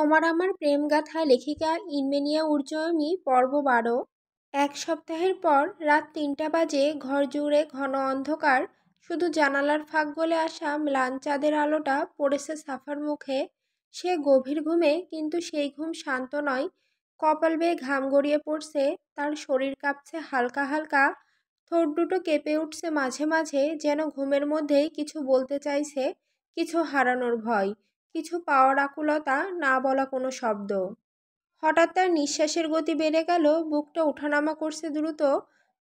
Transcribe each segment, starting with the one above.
তোমার আমার প্রেমগাথা লেখিকা ইনমেনিয়া উর্জয়মী পর্ব 12। এক সপ্তাহের পর রাত 3টা বাজে। ঘর জুড়ে ঘন অন্ধকার। শুধু জানালার ফাঁক গলে আসা ম্লান চাঁদের আলোটা পড়েছে সাফার মুখে। সে গভীর ঘুমে, কিন্তু সেই ঘুম শান্ত নয়। কপাল বেয়ে ঘাম গড়িয়ে পড়ছে, তার শরীর কাঁপছে হালকা হালকা। ঠোঁট দুটো কেঁপে উঠছে মাঝে মাঝে, যেন ঘুমের মধ্যেই কিছু বলতে চাইছে, কিছু হারানোর ভয়, কিছু পাওয়ার আকুলতা, না বলা কোনো শব্দ। হঠাৎ তার নিঃশ্বাসের গতি বেড়ে গেল, বুকটা ওঠানামা করছে দ্রুত।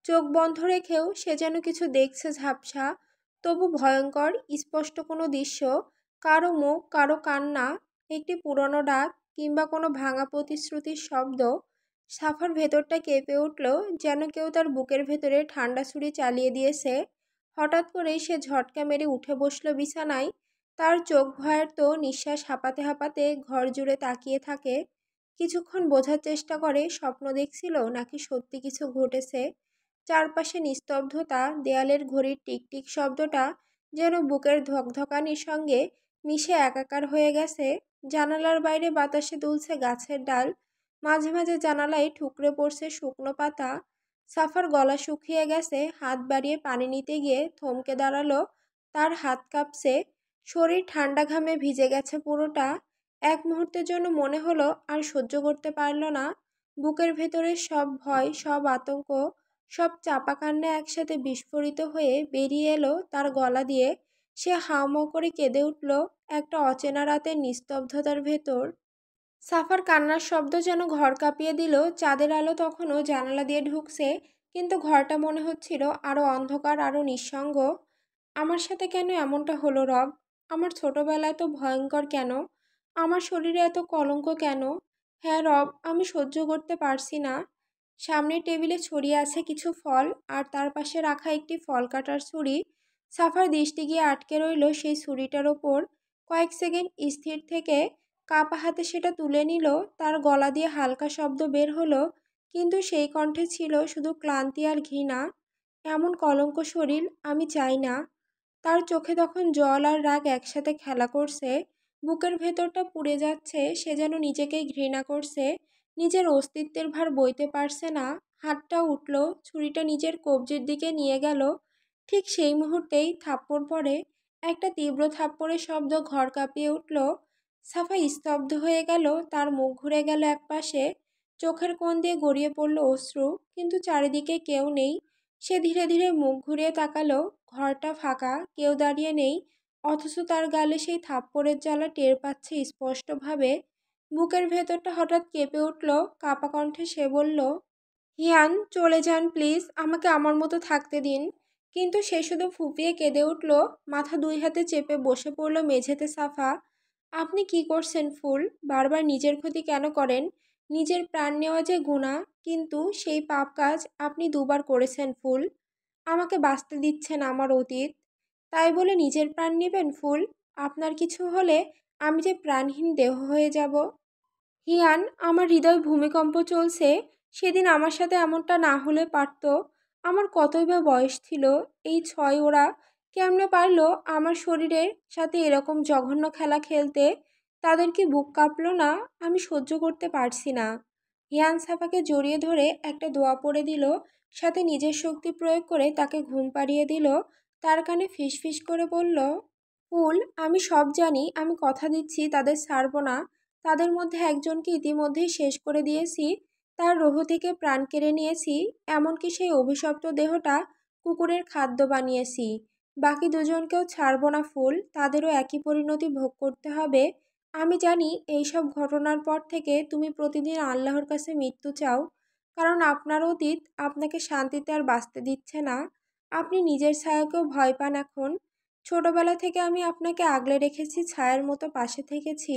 চোখ বন্ধ রেখেও সে যেন কিছু দেখছে ঝাপসা, তবু ভয়ঙ্কর, স্পষ্ট কোনো দৃশ্য। কারো মুখ, কারো কান্না, একটি পুরনো ডাক, কিংবা কোনো ভাঙা প্রতিশ্রুতির শব্দ। সাফার ভেতরটা কেঁপে উঠল, যেন কেউ তার বুকের ভেতরে ঠান্ডা ছুরি চালিয়ে দিয়েছে। হঠাৎ করেই সে ঝটকা মেরে উঠে বসল বিছানায়। তার চোখ ভয়ের তো, নিঃশ্বাস হাঁপাতে হাঁপাতে ঘর জুড়ে তাকিয়ে থাকে। কিছুক্ষণ বোঝার চেষ্টা করে স্বপ্ন দেখছিল নাকি সত্যি কিছু ঘটেছে। চারপাশে নিস্তব্ধতা, দেয়ালের ঘড়ির টিকটিক শব্দটা যেন বুকের ধকধকানির সঙ্গে মিশে একাকার হয়ে গেছে। জানালার বাইরে বাতাসে দুলছে গাছের ডাল, মাঝে মাঝে জানালায় ঠুকরে পড়ছে শুকনো পাতা। সাফার গলা শুকিয়ে গেছে, হাত বাড়িয়ে পানি নিতে গিয়ে থমকে দাঁড়ালো। তার হাত কাঁপছে, শরীর ঠান্ডা ঘামে ভিজে গেছে পুরোটা। এক মুহূর্তের জন্য মনে হলো আর সহ্য করতে পারল না। বুকের ভেতরের সব ভয়, সব আতঙ্ক, সব চাপা কান্না একসাথে বিস্ফোরিত হয়ে বেরিয়ে এলো তার গলা দিয়ে। সে হাউমাউ করে কেঁদে উঠল, একটা অচেনা রাতের নিস্তব্ধতার ভেতর। সাফার কান্নার শব্দ যেন ঘর কাঁপিয়ে দিল। চাঁদের আলো তখনও জানালা দিয়ে ঢুকছে, কিন্তু ঘরটা মনে হচ্ছিল আরো অন্ধকার, আরো নিঃসঙ্গ। আমার সাথে কেন এমনটা হলো রব? আমার ছোটবেলা এত ভয়ঙ্কর কেন? আমার শরীরে এত কলঙ্ক কেন? হ্যাঁ রব, আমি সহ্য করতে পারছি না। সামনের টেবিলে ছড়িয়ে আছে কিছু ফল, আর তার পাশে রাখা একটি ফল কাটার ছুরি। সাফার দৃষ্টি গিয়ে আটকে রইল সেই ছুরিটার ওপর। কয়েক সেকেন্ড স্থির থেকে কাপা হাতে সেটা তুলে নিল। তার গলা দিয়ে হালকা শব্দ বের হলো, কিন্তু সেই কণ্ঠে ছিল শুধু ক্লান্তি আর ঘৃণা। এমন কলঙ্ক শরীর আমি চাই না। তার চোখে তখন জল আর রাগ একসাথে খেলা করছে। বুকের ভেতরটা পুড়ে যাচ্ছে, সে যেন নিজেকেই ঘৃণা করছে, নিজের অস্তিত্বের ভার বইতে পারছে না। হাতটা উঠল, ছুরিটা নিজের কবজির দিকে নিয়ে গেল। ঠিক সেই মুহূর্তেই থাপ্পড় পড়ে, একটা তীব্র থাপ্পড়ের শব্দ ঘর কাঁপিয়ে উঠল। সাফা স্তব্ধ হয়ে গেল, তার মুখ ঘুরে গেল একপাশে। চোখের কোণ দিয়ে গড়িয়ে পড়ল অশ্রু, কিন্তু চারিদিকে কেউ নেই। সে ধীরে ধীরে মুখ ঘুরিয়ে তাকালো। ঘরটা ফাঁকা, কেউ দাঁড়িয়ে নেই, অথচ তার গালে সেই থাপ্পড়ের জ্বালা টের পাচ্ছে স্পষ্টভাবে। বুকের ভেতরটা হঠাৎ কেঁপে উঠল, কাপা কণ্ঠে সে বলল, হিয়ান চলে যান প্লিজ, আমাকে আমার মতো থাকতে দিন। কিন্তু সে শুধু ফুঁপিয়ে কেঁদে উঠল। মাথা দুই হাতে চেপে বসে পড়ল মেঝেতে সাফা। আপনি কি করছেন ফুল? বারবার নিজের ক্ষতি কেন করেন? নিজের প্রাণ নেওয়া যে গুনাহ, কিন্তু সেই পাপ কাজ আপনি দুবার করেছেন ফুল। আমাকে বাঁচতে দিচ্ছেন আমার অতীত, তাই বলে নিজের প্রাণ নেবেন ফুল? আপনার কিছু হলে আমি যে প্রাণহীন দেহ হয়ে যাব। হিয়ান, আমার হৃদয় ভূমিকম্প চলছে। সেদিন আমার সাথে এমনটা না হলে পারত। আমার কতই বা বয়স ছিল। এই ছয় ওরা কেমনে পারলো আমার শরীরের সাথে এরকম জঘন্য খেলা খেলতে? তাদের কি বুক কাঁপলো না? আমি সহ্য করতে পারছি না। হিয়ান সাফাকে জড়িয়ে ধরে একটা দোয়া পড়ে দিল, সাথে নিজের শক্তি প্রয়োগ করে তাকে ঘুম পাড়িয়ে দিল। তার কানে ফিসফিস করে বলল, ফুল, আমি সব জানি, আমি কথা দিচ্ছি তাদের ছাড়বো না। তাদের মধ্যে একজনকে ইতিমধ্যেই শেষ করে দিয়েছি, তার রোহ থেকে প্রাণ কেড়ে নিয়েছি, এমনকি সেই অভিশপ্ত দেহটা কুকুরের খাদ্য বানিয়েছি। বাকি দুজনকেও ছাড়বো না ফুল, তাদেরও একই পরিণতি ভোগ করতে হবে। আমি জানি এই সব ঘটনার পর থেকে তুমি প্রতিদিন আল্লাহর কাছে মৃত্যু চাও, কারণ আপনার অতীত আপনাকে শান্তিতে আর বাঁচতে দিচ্ছে না। আপনি নিজের ছায়াকেও ভয় পান এখন। ছোটবেলা থেকে আমি আপনাকে আগলে রেখেছি, ছায়ার মতো পাশে থেকেছি,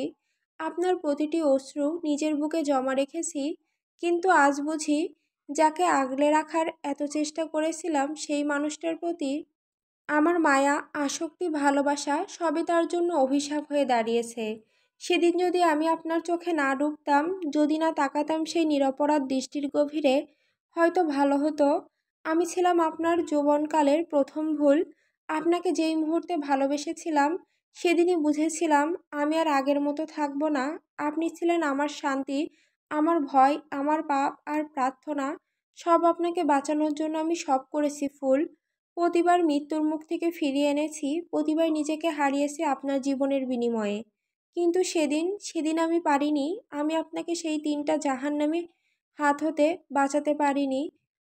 আপনার প্রতিটি অশ্রু নিজের বুকে জমা রেখেছি। কিন্তু আজ বুঝি, যাকে আগলে রাখার এত চেষ্টা করেছিলাম সেই মানুষটার প্রতি আমার মায়া, আসক্তি, ভালোবাসা সবই তার জন্য অভিশাপ হয়ে দাঁড়িয়েছে। সেদিন যদি আমি আপনার চোখে না ডুবতাম, যদি না তাকাতাম সেই নিরপরাধ দৃষ্টির গভীরে, হয়তো ভালো হতো। আমি ছিলাম আপনার যৌবনকালের প্রথম ভুল। আপনাকে যেই মুহূর্তে ভালোবেসেছিলাম, সেদিনই বুঝেছিলাম আমি আর আগের মতো থাকবো না। আপনি ছিলেন আমার শান্তি, আমার ভয়, আমার পাপ আর প্রার্থনা। সব আপনাকে বাঁচানোর জন্য আমি সব করেছি ফুল। প্রতিবার মৃত্যুর মুখ থেকে ফিরিয়ে এনেছি, প্রতিবার নিজেকে হারিয়েছি আপনার জীবনের বিনিময়ে। কিন্তু সেদিন আমি পারিনি। আমি আপনাকে সেই ৩টা জাহান্নামী হাত হতে বাঁচাতে পারিনি।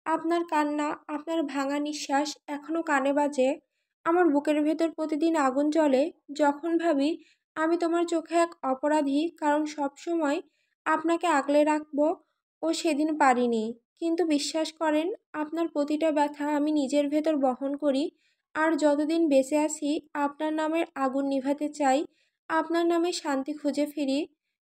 আপনার কান্না, আপনার ভাঙা নিঃশ্বাস এখনো কানে বাজে। আমার বুকের ভেতর প্রতিদিন আগুন জ্বলে যখন ভাবি আমি তোমার চোখে এক অপরাধী, কারণ সবসময় আপনাকে আগলে রাখবো। ও সেদিন পারিনি। কিন্তু বিশ্বাস করেন, আপনার প্রতিটা ব্যথা আমি নিজের ভেতর বহন করি। আর যতদিন বেঁচে আছি আপনার নামের আগুন নিভাতে চাই, আপনার নামে শান্তি খুঁজে ফিরি।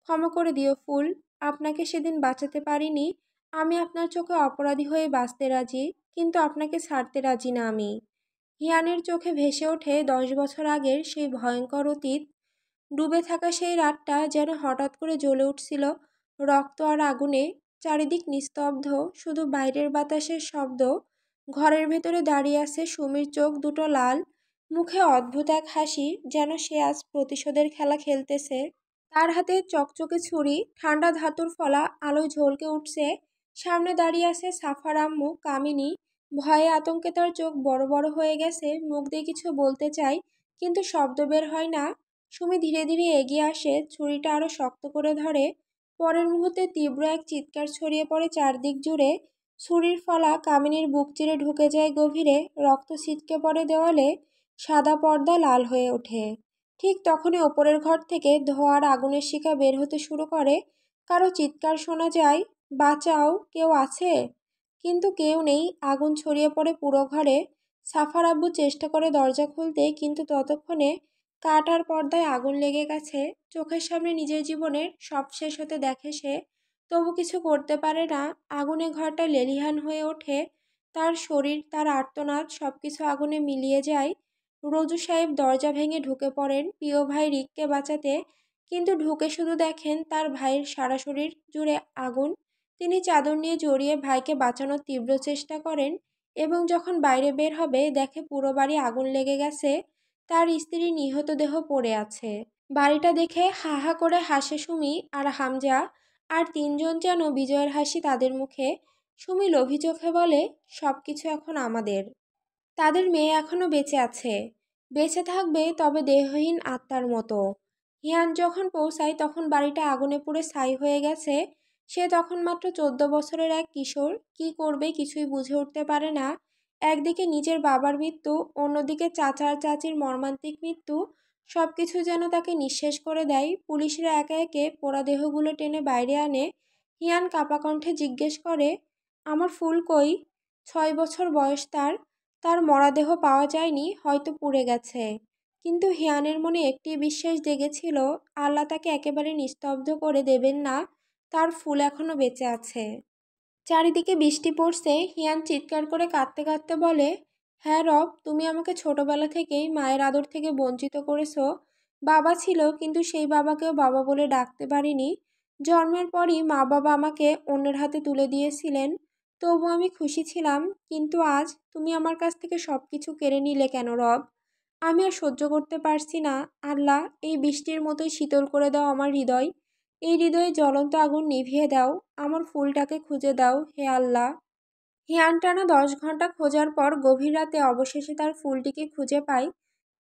ক্ষমা করে দিও ফুল, আপনাকে সেদিন বাঁচাতে পারিনি। আমি আপনার চোখে অপরাধী হয়ে বাঁচতে রাজি, কিন্তু আপনাকে ছাড়তে রাজি না আমি। হিয়ানের চোখে ভেসে ওঠে 10 বছর আগের সেই ভয়ঙ্কর অতীত। ডুবে থাকা সেই রাতটা যেন হঠাৎ করে জ্বলে উঠছিল রক্ত আর আগুনে। চারিদিক নিস্তব্ধ, শুধু বাইরের বাতাসের শব্দ। ঘরের ভেতরে দাঁড়িয়ে আছে সুমির, চোখ দুটো লাল, মুখে অদ্ভুত এক হাসি, যেন সে আজ প্রতিশোধের খেলা খেলতেছে। তার হাতে চকচকে ছুরি, ঠান্ডা ধাতুর ফলা আলোয় ঝলকে উঠছে। সামনে দাঁড়িয়ে আছে সাফার আম্মু কামিনী। ভয়ে আতঙ্কে তার চোখ বড় বড় হয়ে গেছে, মুখ দিয়ে কিছু বলতে চায় কিন্তু শব্দ বের হয় না। সুমি ধীরে ধীরে এগিয়ে আসে, ছুরিটা আরো শক্ত করে ধরে। পরের মুহূর্তে তীব্র এক চিৎকার ছড়িয়ে পড়ে চারদিক জুড়ে। ছুরির ফলা কামিনীর বুক চিরে ঢুকে যায় গভীরে, রক্ত ছিটকে পড়ে দেওয়ালে, সাদা পর্দা লাল হয়ে ওঠে। ঠিক তখনই ওপরের ঘর থেকে ধোঁয়ার আগুনের শিখা বের হতে শুরু করে। কারো চিৎকার শোনা যায়, বাঁচাও, কেউ আছে? কিন্তু কেউ নেই। আগুন ছড়িয়ে পড়ে পুরো ঘরে। সাফার আব্বু চেষ্টা করে দরজা খুলতে, কিন্তু ততক্ষণে কাঠ আর পর্দায় আগুন লেগে গেছে। চোখের সামনে নিজের জীবনের সব শেষ হতে দেখে সে, তবু কিছু করতে পারে না। আগুনে ঘরটা লেলিহান হয়ে ওঠে। তার শরীর, তার আর্তনাদ সবকিছু আগুনে মিলিয়ে যায়। রোজু সাহেব দরজা ভেঙে ঢুকে পড়েন প্রিয় ভাই রিককে বাঁচাতে, কিন্তু ঢুকে শুধু দেখেন তার ভাইয়ের সারা শরীর জুড়ে আগুন। তিনি চাদর নিয়ে জড়িয়ে ভাইকে বাঁচানোর তীব্র চেষ্টা করেন, এবং যখন বাইরে বের হবে দেখে পুরো বাড়ি আগুন লেগে গেছে। তার স্ত্রী নিহত দেহ পড়ে আছে। বাড়িটা দেখে হা হা করে হাসে সুমি আর হামজা, আর তিনজন যেন বিজয়ের হাসি তাদের মুখে। সুমি লোভী চোখে বলে, সবকিছু এখন আমাদের। তাদের মেয়ে এখনো বেঁচে আছে, বেঁচে থাকবে, তবে দেহহীন আত্মার মতো। হিয়ান যখন পৌঁছায় তখন বাড়িটা আগুনে পুড়ে ছাই হয়ে গেছে। সে তখন মাত্র 14 বছরের এক কিশোর। কি করবে কিছুই বুঝে উঠতে পারে না। একদিকে নিজের বাবার মৃত্যু, অন্যদিকে চাচা আর চাচির মর্মান্তিক মৃত্যু। সবকিছু যেন তাকে নিঃশেষ করে দেয়। পুলিশরা একে একে পোড়া দেহগুলো টেনে বাইরে আনে। হিয়ান কাপা কণ্ঠে জিজ্ঞেস করে, আমার ফুল কই? 6 বছর বয়স তার। তার মরাদেহ পাওয়া যায়নি, হয়তো পুড়ে গেছে। কিন্তু হিয়ানের মনে একটি বিশ্বাস জেগেছিল, আল্লাহ তাকে একেবারে নিস্তব্ধ করে দেবেন না। তার ফুল এখনো বেঁচে আছে। চারিদিকে বৃষ্টি পড়ছে। হিয়ান চিৎকার করে কাঁদতে কাঁদতে বলে, হ্যাঁ রব, তুমি আমাকে ছোটবেলা থেকেই মায়ের আদর থেকে বঞ্চিত করেছো। বাবা ছিল, কিন্তু সেই বাবাকেও বাবা বলে ডাকতে পারিনি। জন্মের পরই মা বাবা আমাকে অন্যের হাতে তুলে দিয়েছিলেন, তবু আমি খুশি ছিলাম। কিন্তু আজ তুমি আমার কাছ থেকে সব কিছু কেড়ে নিলে কেন রব? আমি আর সহ্য করতে পারছি না। আল্লাহ, এই বৃষ্টির মতোই শীতল করে দাও আমার হৃদয়। এই হৃদয়ে জ্বলন্ত আগুন নিভিয়ে দাও। আমার ফুলটাকে খুঁজে দাও হে আল্লাহ। হিয়ান টানা 10 ঘন্টা খোঁজার পর গভীর রাতে অবশেষে তার ফুলটিকে খুঁজে পায়।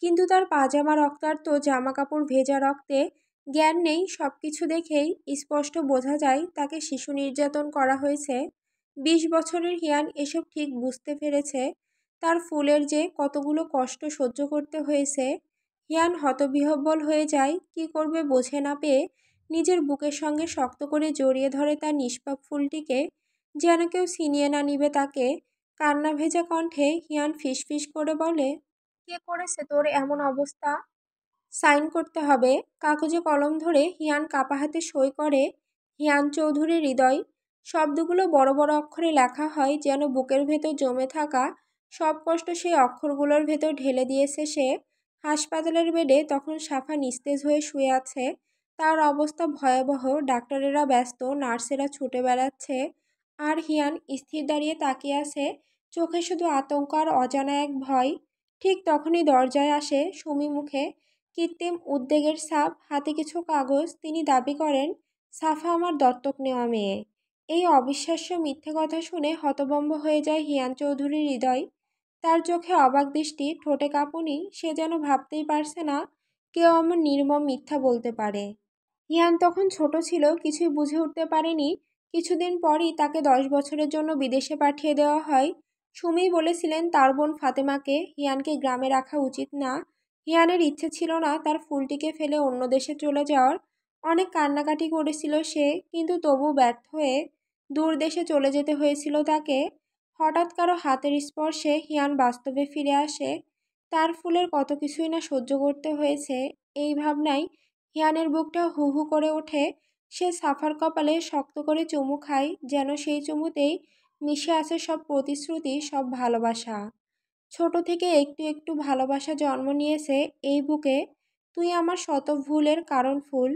কিন্তু তার পাজামা রক্তাক্ত, জামা কাপড় ভেজা রক্তে। জ্ঞান নেই। সবকিছু দেখেই স্পষ্ট বোঝা যায় তাকে শিশু নির্যাতন করা হয়েছে। 20 বছরের হিয়ান এসব ঠিক বুঝতে পেরেছে। তার ফুলের যে কতগুলো কষ্ট সহ্য করতে হয়েছে। হিয়ান হতবিহ্বল হয়ে যায়, কি করবে বোঝে না পেয়ে নিজের বুকের সঙ্গে শক্ত করে জড়িয়ে ধরে তার নিষ্পাপ ফুলটিকে, যেন কেউ ছিনিয়ে না নিবে তাকে। কান্না ভেজা কণ্ঠে হিয়ান ফিসফিস করে বলে, কে করেছে তোর এমন অবস্থা? সাইন করতে হবে। কাগজে কলম ধরে হিয়ান কাপা হাতে সই করে, হিয়ান চৌধুরী হৃদয়। শব্দগুলো বড় বড় অক্ষরে লেখা হয়, যেন বুকের ভেতর জমে থাকা সব কষ্ট সেই অক্ষরগুলোর ভেতর ঢেলে দিয়েছে সে। হাসপাতালের বেডে তখন সাফা নিস্তেজ হয়ে শুয়ে আছে। তার অবস্থা ভয়াবহ। ডাক্তারেরা ব্যস্ত, নার্সেরা ছুটে বেড়াচ্ছে, আর হিয়ান স্থির দাঁড়িয়ে তাকিয়ে আছে, চোখে শুধু আতঙ্ক আর অজানা এক ভয়। ঠিক তখনই দরজায় আসে সুমি মুখে, কৃত্রিম উদ্বেগের ছাপ, হাতে কিছু কাগজ। তিনি দাবি করেন, সাফা আমার দত্তক নেওয়া মেয়ে। এই অবিশ্বাস্য মিথ্যে কথা শুনে হতভম্ব হয়ে যায় হিয়ান চৌধুরীর হৃদয়। তার চোখে অবাক দৃষ্টি, ঠোঁটে কাঁপুনি। সে যেন ভাবতেই পারছে না কেউ এমন নির্মম মিথ্যা বলতে পারে। হিয়ান তখন ছোট ছিল, কিছুই বুঝে উঠতে পারেনি। কিছুদিন পরই তাকে 10 বছরের জন্য বিদেশে পাঠিয়ে দেওয়া হয়। সুমি বলেছিলেন তার বোন ফাতেমাকে হিয়ানকে গ্রামে রাখা উচিত না। হিয়ানের ইচ্ছে ছিল না তার ফুলটিকে ফেলে অন্য দেশে চলে যাওয়ার। অনেক কান্নাকাটি করেছিল সে, কিন্তু তবু ব্যর্থ হয়ে দূর দেশে চলে যেতে হয়েছিল তাকে। হঠাৎ কারো হাতের স্পর্শে হিয়ান বাস্তবে ফিরে আসে। তার ফুলের কত কিছুই না সহ্য করতে হয়েছে। এই ভাবনায় হিয়ানের বুকটা হু হু করে ওঠে। সে সাফার কপালে শক্ত করে চুমু খায়, যেন সেই চুমুতেই মিশে আছে সব প্রতিশ্রুতি, সব ভালোবাসা। ছোট থেকে একটু একটু ভালোবাসা জন্ম নিয়েছে এই বুকে। তুই আমার শত ভুলের কারণ ফুল।